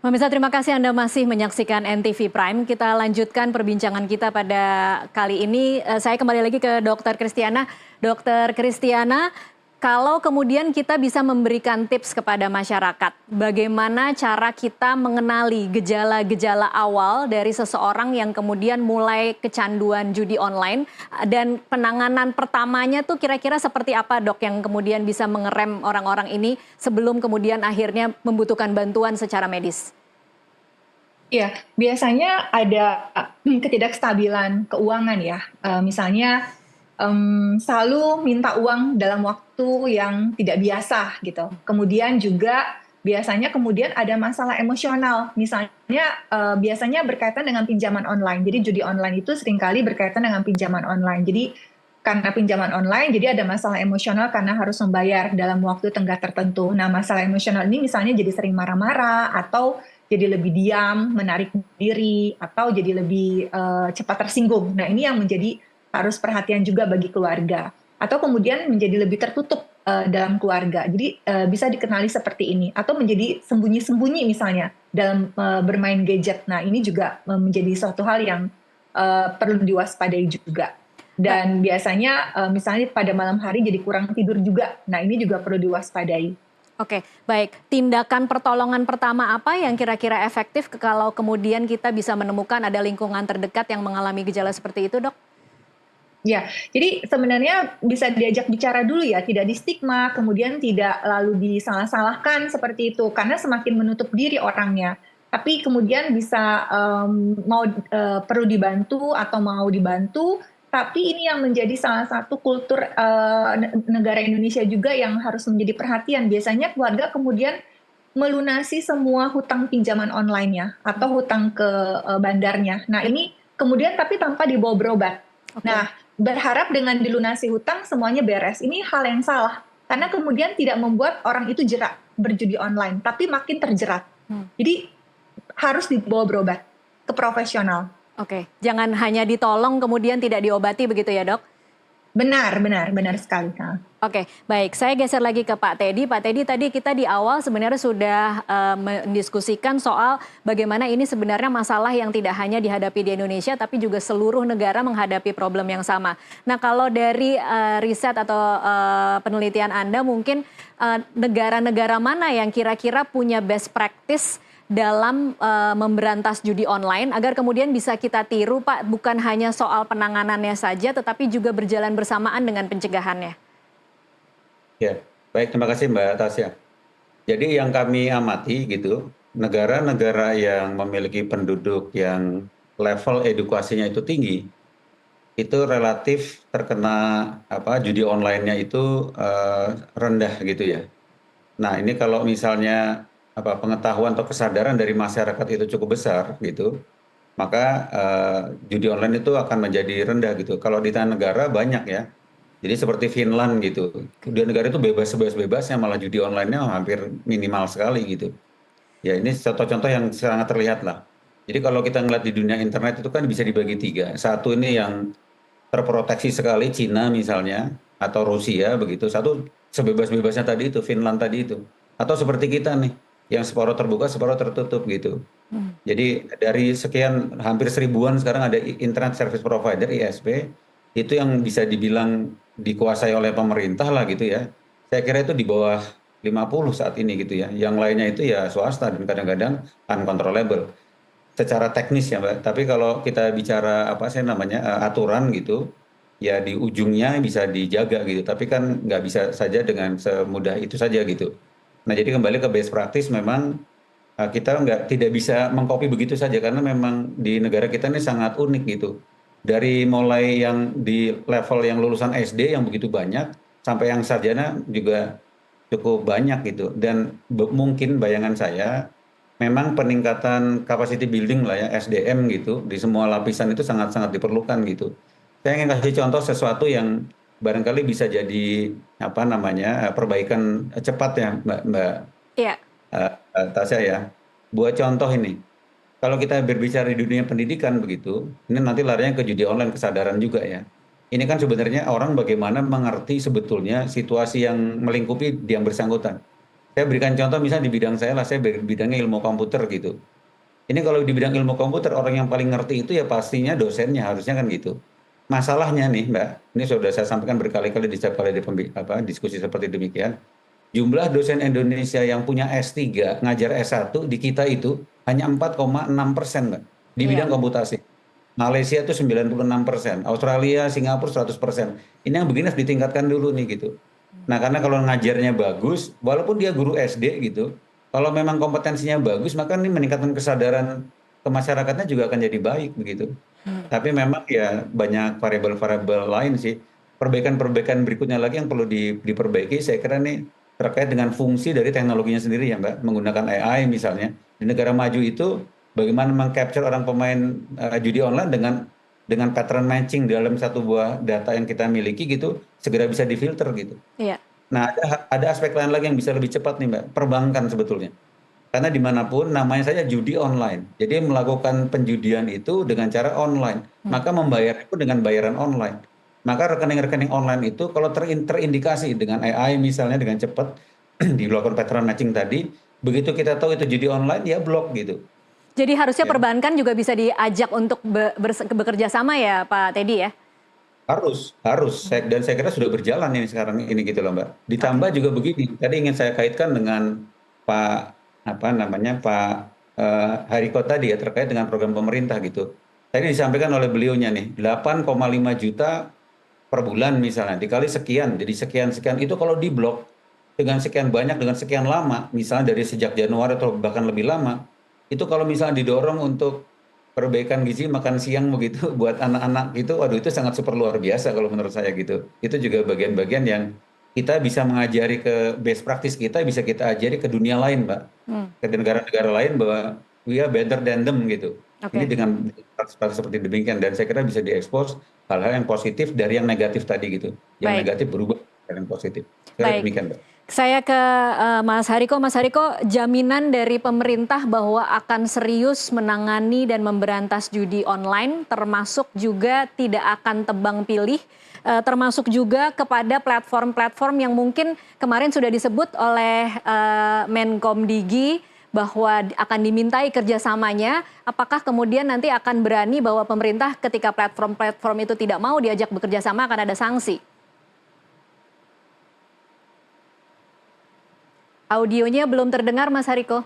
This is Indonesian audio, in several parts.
Pemirsa, terima kasih Anda masih menyaksikan NTV Prime. Kita lanjutkan perbincangan kita pada kali ini. Saya kembali lagi ke Dokter Kristiana. Dokter Kristiana, kalau kemudian kita bisa memberikan tips kepada masyarakat, bagaimana cara kita mengenali gejala-gejala awal dari seseorang yang kemudian mulai kecanduan judi online, dan penanganan pertamanya tuh kira-kira seperti apa, Dok, yang kemudian bisa mengerem orang-orang ini sebelum kemudian akhirnya membutuhkan bantuan secara medis? Iya, biasanya ada ketidakstabilan keuangan ya. Misalnya selalu minta uang dalam waktu yang tidak biasa gitu. Kemudian juga biasanya kemudian ada masalah emosional. Misalnya biasanya berkaitan dengan pinjaman online. Jadi judi online itu seringkali berkaitan dengan pinjaman online. Jadi karena pinjaman online, jadi ada masalah emosional karena harus membayar dalam waktu tenggat tertentu. Nah, masalah emosional ini misalnya jadi sering marah-marah atau jadi lebih diam, menarik diri, atau jadi lebih cepat tersinggung. Nah, ini yang menjadi harus perhatian juga bagi keluarga. Atau kemudian menjadi lebih tertutup dalam keluarga. Jadi bisa dikenali seperti ini. Atau menjadi sembunyi-sembunyi misalnya dalam bermain gadget. Nah, ini juga menjadi suatu hal yang perlu diwaspadai juga. Dan biasanya misalnya pada malam hari jadi kurang tidur juga. Nah, ini juga perlu diwaspadai. Oke, baik. Tindakan pertolongan pertama apa yang kira-kira efektif kalau kemudian kita bisa menemukan ada lingkungan terdekat yang mengalami gejala seperti itu, Dok? Ya, jadi sebenarnya bisa diajak bicara dulu ya, tidak distigma, kemudian tidak lalu disalah-salahkan seperti itu, karena semakin menutup diri orangnya. Tapi kemudian bisa perlu dibantu atau mau dibantu, tapi ini yang menjadi salah satu kultur negara Indonesia juga yang harus menjadi perhatian. Biasanya keluarga kemudian melunasi semua hutang pinjaman online-nya atau hutang ke bandarnya. Nah, ini kemudian tapi tanpa dibawa berobat. Oke. Nah, berharap dengan dilunasi hutang semuanya beres. Ini hal yang salah. Karena kemudian tidak membuat orang itu jerak berjudi online, tapi makin terjerat. Jadi harus dibawa berobat ke profesional. Oke, jangan hanya ditolong kemudian tidak diobati begitu ya, Dok? Benar sekali. Oke, baik. Saya geser lagi ke Pak Teddy. Pak Teddy, tadi kita di awal sebenarnya sudah mendiskusikan soal bagaimana ini sebenarnya masalah yang tidak hanya dihadapi di Indonesia, tapi juga seluruh negara menghadapi problem yang sama. Nah, kalau dari riset atau penelitian Anda, mungkin negara-negara mana yang kira-kira punya best practice dalam memberantas judi online agar kemudian bisa kita tiru, Pak, bukan hanya soal penanganannya saja, tetapi juga berjalan bersamaan dengan pencegahannya. Ya, baik, terima kasih Mbak Tasya. Jadi yang kami amati gitu, negara-negara yang memiliki penduduk yang level edukasinya itu tinggi, itu relatif terkena judi online-nya itu rendah gitu ya. Nah, ini kalau misalnya pengetahuan atau kesadaran dari masyarakat itu cukup besar gitu, maka judi online itu akan menjadi rendah gitu. Kalau di tanah negara banyak ya. Jadi seperti Finland gitu. Di negara itu bebas-bebasnya, malah judi online-nya hampir minimal sekali gitu. Ya, ini contoh-contoh yang sangat terlihat lah. Jadi kalau kita ngeliat di dunia internet itu kan bisa dibagi tiga. Satu ini yang terproteksi sekali, Cina misalnya, atau Rusia begitu. Satu sebebas-bebasnya tadi itu, Finland tadi itu. Atau seperti kita nih, yang separuh terbuka, separuh tertutup gitu. Jadi dari sekian, hampir 1000-an sekarang ada Internet Service Provider, ISP, itu yang bisa dibilang dikuasai oleh pemerintah lah gitu ya. Saya kira itu di bawah 50 saat ini gitu ya. Yang lainnya itu ya swasta dan kadang-kadang uncontrollable. Secara teknis ya Mbak, tapi kalau kita bicara aturan gitu, ya di ujungnya bisa dijaga gitu, tapi kan nggak bisa saja dengan semudah itu saja gitu. Nah, jadi kembali ke best practice, memang kita tidak bisa mengcopy begitu saja karena memang di negara kita ini sangat unik gitu. Dari mulai yang di level yang lulusan SD yang begitu banyak sampai yang sarjana juga cukup banyak gitu. Dan mungkin bayangan saya memang peningkatan capacity building lah ya, SDM gitu, di semua lapisan itu sangat-sangat diperlukan gitu. Saya ingin kasih contoh sesuatu yang barangkali bisa jadi perbaikan cepat ya Mbak Iya. Tasya ya. Buat contoh ini, kalau kita berbicara di dunia pendidikan begitu, ini nanti larinya ke judi online, kesadaran juga ya. Ini kan sebenarnya orang bagaimana mengerti sebetulnya situasi yang melingkupi yang bersangkutan. Saya berikan contoh misalnya di bidang saya lah, saya bidangnya ilmu komputer gitu. Ini kalau di bidang ilmu komputer orang yang paling ngerti itu ya pastinya dosennya, harusnya kan gitu. Masalahnya nih Mbak, ini sudah saya sampaikan berkali-kali di setiap kali di diskusi seperti demikian. Jumlah dosen Indonesia yang punya S3 ngajar S1 di kita itu hanya 4,6%, Mbak, di bidang Iya. komputasi. Malaysia itu 96%, Australia, Singapura 100%. Ini yang begini harus ditingkatkan dulu nih gitu. Nah, karena kalau ngajarnya bagus, walaupun dia guru SD gitu, kalau memang kompetensinya bagus, maka ini meningkatkan kesadaran ke masyarakatnya juga akan jadi baik begitu. Tapi memang ya banyak variabel-variabel lain sih. Perbaikan-perbaikan berikutnya lagi yang perlu diperbaiki, saya kira nih terkait dengan fungsi dari teknologinya sendiri ya Mbak, menggunakan AI misalnya. Di negara maju itu bagaimana meng-capture orang pemain judi online dengan pattern matching dalam satu buah data yang kita miliki gitu, segera bisa difilter gitu. Iya. Nah, ada aspek lain lagi yang bisa lebih cepat nih Mbak, perbankan sebetulnya. Karena dimanapun namanya saja judi online. Jadi melakukan penjudian itu dengan cara online. Maka membayar itu dengan bayaran online. Maka rekening-rekening online itu kalau terindikasi dengan AI misalnya dengan cepat dilakukan pattern matching tadi, begitu kita tahu itu judi online ya blok gitu. Jadi harusnya Ya. perbankan juga bisa diajak untuk bekerja sama ya Pak Teddy ya? Harus. Dan saya kira sudah berjalan ini sekarang ini gitu loh Mbak. Oke. Ditambah juga begini, tadi ingin saya kaitkan dengan Pak Pak Hariko tadi ya terkait dengan program pemerintah gitu. Tadi disampaikan oleh beliaunya nih 8,5 juta per bulan misalnya dikali sekian, jadi sekian itu kalau diblok dengan sekian banyak dengan sekian lama, misalnya dari sejak Januari atau bahkan lebih lama, itu kalau misalnya didorong untuk perbaikan gizi makan siang begitu buat anak-anak gitu, waduh itu sangat super luar biasa kalau menurut saya gitu. Itu juga bagian-bagian yang kita bisa mengajari ke best practice kita, bisa kita ajari ke dunia lain, Mbak. Hmm. Ke negara-negara lain bahwa we are better than them gitu. Ini Oke. dengan praktis seperti demikian dan saya kira bisa diekspos hal-hal yang positif dari yang negatif tadi gitu. Yang Baik. negatif berubah menjadi yang positif. Saya kira Baik. demikian, Mbak. Saya ke Mas Hariko. Mas Hariko, jaminan dari pemerintah bahwa akan serius menangani dan memberantas judi online, termasuk juga tidak akan tebang pilih, termasuk juga kepada platform-platform yang mungkin kemarin sudah disebut oleh Menkomdigi bahwa akan dimintai kerjasamanya. Apakah kemudian nanti akan berani bahwa pemerintah ketika platform-platform itu tidak mau diajak bekerja sama akan ada sanksi? Audionya belum terdengar, Mas Hariko.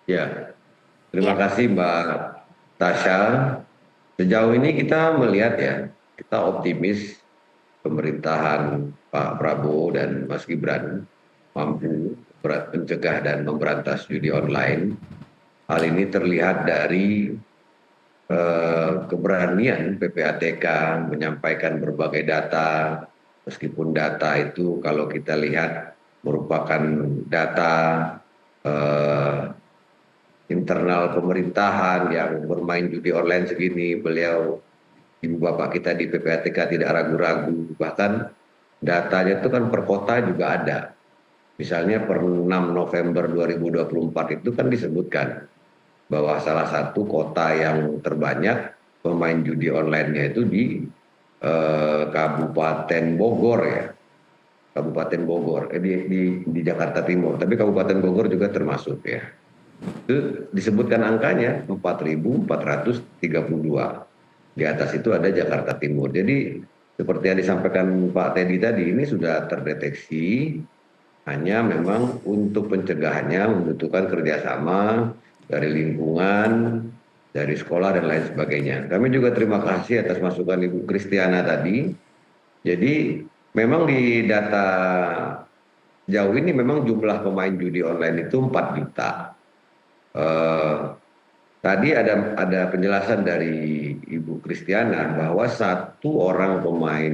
Ya, terima Ya. kasih Mbak Tasya. Sejauh ini kita melihat ya, kita optimis pemerintahan Pak Prabowo dan Mas Gibran mampu mencegah dan memberantas judi online. Hal ini terlihat dari keberanian PPATK menyampaikan berbagai data, meskipun data itu kalau kita lihat merupakan data internal pemerintahan yang bermain judi online segini, beliau, ibu bapak kita di PPATK tidak ragu-ragu, bahkan datanya itu kan per kota juga ada. Misalnya per 6 November 2024 itu kan disebutkan bahwa salah satu kota yang terbanyak pemain judi online-nya itu di Kabupaten Bogor ya. Kabupaten Bogor, di Jakarta Timur, tapi Kabupaten Bogor juga termasuk ya. Itu disebutkan angkanya 4.432. Di atas itu ada Jakarta Timur. Jadi seperti yang disampaikan Pak Teddy tadi, ini sudah terdeteksi, hanya memang untuk pencegahannya membutuhkan kerjasama dari lingkungan, dari sekolah dan lain sebagainya. Kami juga terima kasih atas masukan Ibu Kristiana tadi. Jadi memang di data jauh ini memang jumlah pemain judi online itu 4 juta. Tadi ada penjelasan dari Ibu Kristiana bahwa satu orang pemain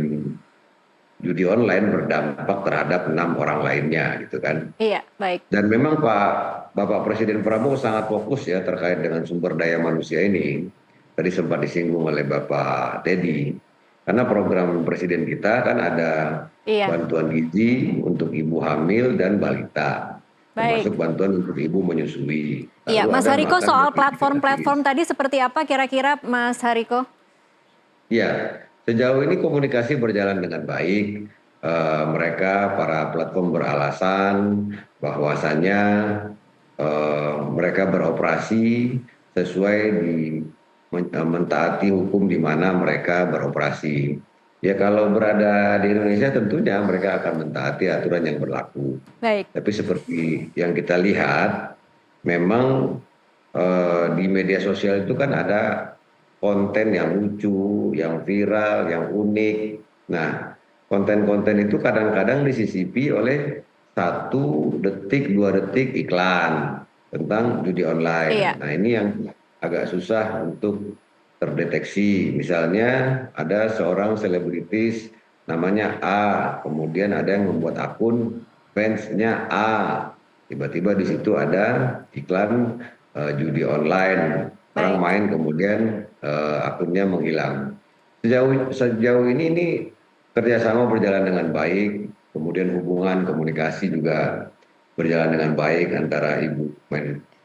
judi online berdampak terhadap 6 orang lainnya gitu kan. Iya, baik. Dan memang Bapak Presiden Prabowo sangat fokus ya terkait dengan sumber daya manusia ini. Tadi sempat disinggung oleh Bapak Teddy. Karena program Presiden kita kan ada bantuan gizi untuk ibu hamil dan balita. Baik. Termasuk bantuan untuk ibu menyusui. Iya, Mas Hariko, soal platform-platform tadi seperti apa kira-kira Mas Hariko? Ya, Sejauh ini komunikasi berjalan dengan baik. Mereka para platform beralasan bahwasannya mereka beroperasi sesuai mentaati hukum di mana mereka beroperasi. Ya kalau berada di Indonesia tentunya mereka akan mentaati aturan yang berlaku. Baik. Tapi seperti yang kita lihat, memang di media sosial itu kan ada konten yang lucu, yang viral, yang unik. Nah, konten-konten itu kadang-kadang disisipi oleh 1 detik, 2 detik iklan tentang judi online. Iya. Nah, ini yang agak susah untuk terdeteksi. Misalnya ada seorang selebritis namanya A, kemudian ada yang membuat akun fansnya A. Tiba-tiba di situ ada iklan judi online. Orang main kemudian akunnya menghilang. Sejauh ini kerjasama berjalan dengan baik, kemudian hubungan komunikasi juga berjalan dengan baik antara Ibu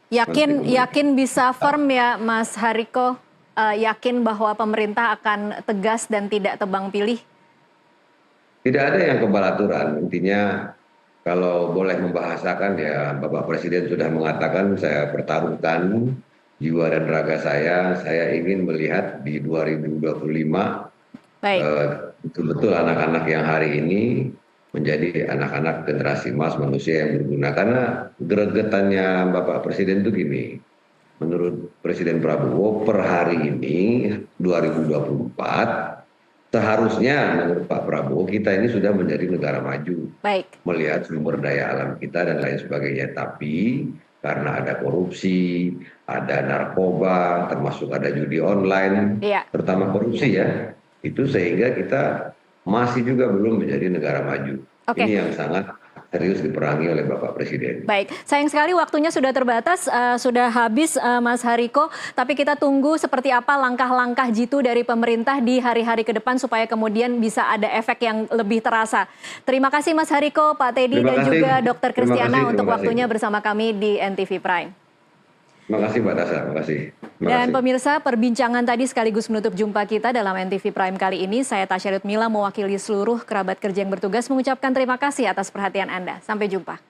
Yakin bisa firm ya Mas Hariko, yakin bahwa pemerintah akan tegas dan tidak tebang pilih? Tidak ada yang kebal aturan, intinya kalau boleh membahasakan ya Bapak Presiden sudah mengatakan saya pertaruhkan jiwa dan raga saya ingin melihat di 2025 betul-betul anak-anak yang hari ini menjadi anak-anak generasi emas manusia yang berguna. Karena gregetannya Bapak Presiden itu gini, menurut Presiden Prabowo per hari ini 2024 seharusnya menurut Pak Prabowo kita ini sudah menjadi negara maju. Baik. Melihat sumber daya alam kita dan lain sebagainya. Tapi karena ada korupsi, ada narkoba, termasuk ada judi online, terutama korupsi ya, itu sehingga kita masih juga belum menjadi negara maju. Ini yang sangat serius diperangi oleh Bapak Presiden. Baik, sayang sekali waktunya sudah terbatas, sudah habis Mas Hariko, tapi kita tunggu seperti apa langkah-langkah jitu dari pemerintah di hari-hari ke depan supaya kemudian bisa ada efek yang lebih terasa. Terima kasih Mas Hariko, Pak Teddy dan juga Dr. Kristiana untuk waktunya bersama kami di NTV Prime. Terima kasih Mbak Tasya, terima kasih. Dan pemirsa, perbincangan tadi sekaligus menutup jumpa kita dalam NTV Prime kali ini. Saya Tasya Rutmila mewakili seluruh kerabat kerja yang bertugas mengucapkan terima kasih atas perhatian Anda. Sampai jumpa.